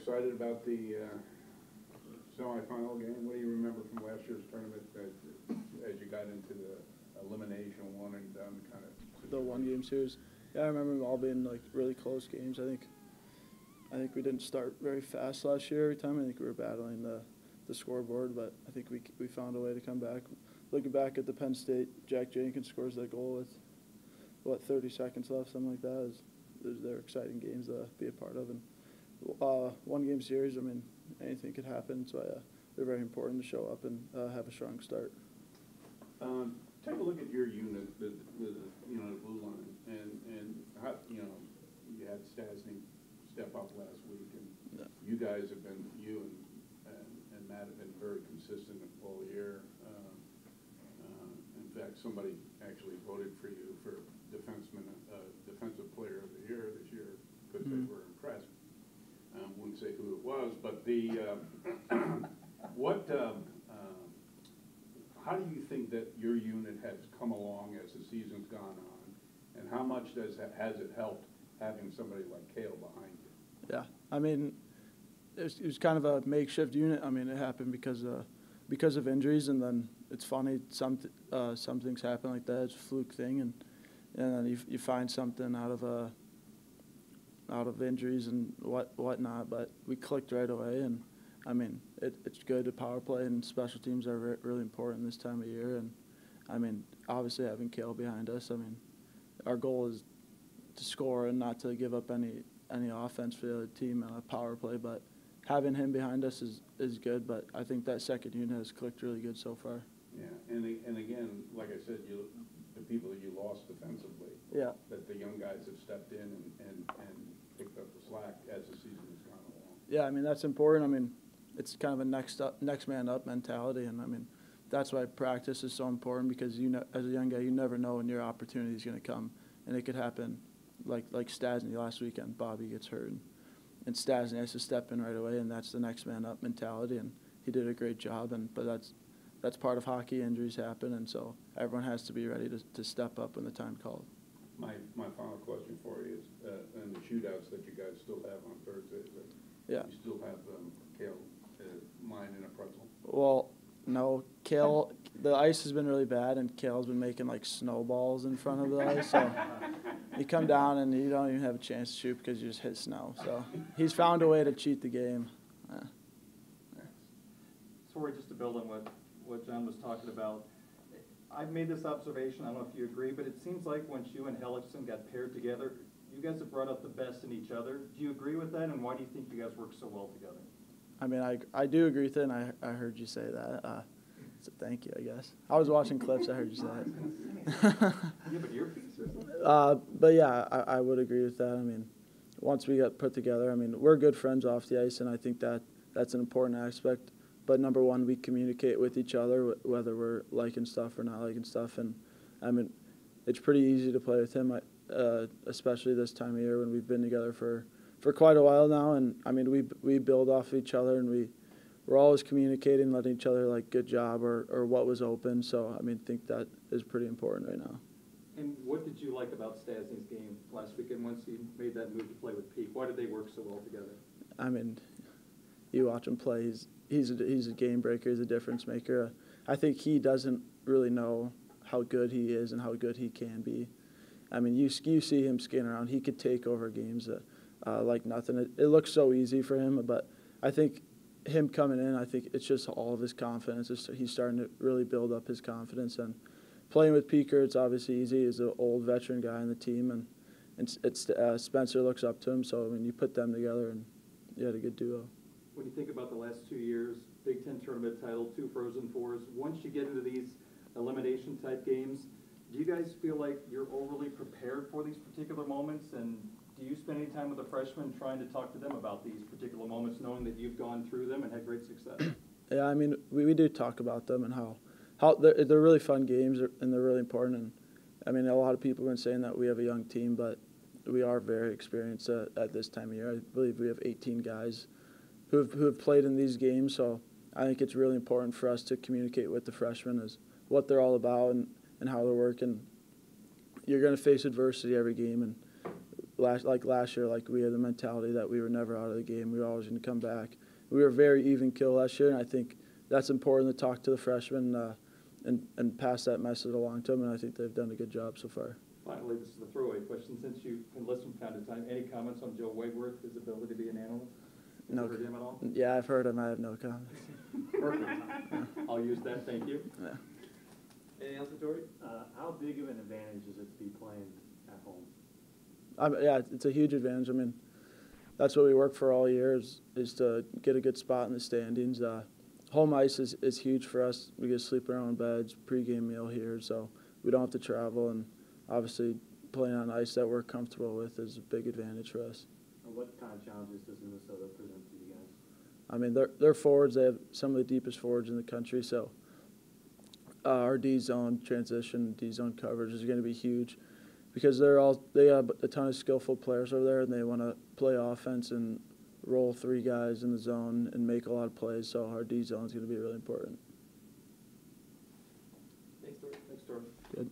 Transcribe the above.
excited about the semifinal game? What do you remember from last year's tournament as you got into the elimination, one and done kind of? The one-game series. Yeah, I remember them all being like really close games. I think we didn't start very fast last year. Every time I think we were battling the scoreboard, but I think we found a way to come back. Looking back at the Penn State, Jack Jenkins scores that goal with 30 seconds left, something like that. They're exciting games to be a part of. And one-game series, I mean, anything could happen. So they're very important to show up and have a strong start. Take a look at your unit, the blue line, and how, you had Stasny step up last week, and you guys have been, you and Matt have been very consistent all year. In fact, somebody actually voted for you for defensive player of the year this year because they were impressed. Wouldn't say who it was, but how do you think that your unit has come along as the season's gone on, and how much has it helped having somebody like Cale behind you? Yeah, I mean, it was kind of a makeshift unit. I mean, it happened because of injuries, and then it's funny, some things happen like that. It's a fluke thing, and then you find something out of injuries and whatnot. But we clicked right away, and I mean, it's good. The power play and special teams are really important this time of year, and I mean, obviously having Cale behind us. I mean, our goal is to score and not to give up any offense for the other team on a power play, but having him behind us is good. But I think that second unit has clicked really good so far. Yeah, and again, like I said, the people that you lost defensively, yeah, that the young guys have stepped in and picked up the slack as the season has gone along. Yeah, I mean, that's important. I mean, it's kind of a next man up mentality, and I mean, that's why practice is so important, because as a young guy, you never know when your opportunity is going to come, and it could happen like Stasny last weekend. Bobby gets hurt, and Stasny has to step in right away, and that's the next man up mentality, and he did a great job. But that's part of hockey. Injuries happen, and so everyone has to be ready to step up when the time called. My final question for you is, in the shootouts that you guys still have on Thursdays, yeah, you still have Cale mine in a pretzel? Well, no, Cale, the ice has been really bad, and Cale's been making like snowballs in front of the ice. So you come down and you don't even have a chance to shoot because you just hit snow. So he's found a way to cheat the game. Sorry, just to build on what John was talking about, I've made this observation, I don't know if you agree, but it seems like when you and Hellickson got paired together, you guys have brought out the best in each other. Do you agree with that, and why do you think you guys work so well together? I mean, I do agree with it, and I heard you say that. So thank you, I guess. I was watching clips, I heard you say that. You have an earpiece or something? But yeah, I would agree with that. I mean, once we got put together, I mean, we're good friends off the ice, and I think that's an important aspect. But number one, we communicate with each other, whether we're liking stuff or not liking stuff. And I mean, it's pretty easy to play with him, especially this time of year when we've been together for quite a while now. And I mean, we build off of each other, and we're always communicating, letting each other like good job or what was open. So I mean, I think that is pretty important right now. And what did you like about Stasny's game last weekend once he made that move to play with Peak? Why did they work so well together? I mean, you watch him play. He's a game breaker. He's a difference maker. I think he doesn't really know how good he is and how good he can be. I mean, you see him skating around. He could take over games like nothing. It looks so easy for him, but I think him coming in, I think it's just all of his confidence. He's starting to really build up his confidence. And playing with Peaker, it's obviously easy. He's an old veteran guy on the team, and Spencer looks up to him. So I mean, you put them together, and you had a good duo. When you think about the last 2 years, Big Ten tournament title, 2 Frozen Fours, once you get into these elimination-type games, do you guys feel like you're overly prepared for these particular moments? And do you spend any time with the freshmen trying to talk to them about these particular moments, knowing that you've gone through them and had great success? Yeah, I mean, we do talk about them and how they're really fun games, and they're really important. And I mean, a lot of people have been saying that we have a young team, but we are very experienced at this time of year. I believe we have 18 guys who have played in these games, so I think it's really important for us to communicate with the freshmen as what they're all about and how they're working. You're going to face adversity every game, and last year, like we had the mentality that we were never out of the game. We were always going to come back. We were very even kill last year, and I think that's important to talk to the freshmen and pass that message along to them, and I think they've done a good job so far. Finally, this is the throwaway question. Since you can listen from time to time, any comments on Joe Wayworth, his ability to be an analyst? Have No. you heard him at all? Yeah, I've heard him. I have no comments. Perfect. I'll use that. Thank you. Yeah. Anything else, Tory? How big of an advantage is it to be playing at home? Yeah, it's a huge advantage. I mean, that's what we work for all year is to get a good spot in the standings. Home ice is huge for us. We get to sleep in our own beds, pregame meal here, so we don't have to travel. And obviously, playing on ice that we're comfortable with is a big advantage for us. And what kind of challenges does Minnesota present to you guys? I mean, they're forwards. They have some of the deepest forwards in the country, so our D-zone transition, D-zone coverage is going to be huge because they have a ton of skillful players over there, and they want to play offense and roll three guys in the zone and make a lot of plays, so our D-zone is going to be really important. Thanks, Tory. Good.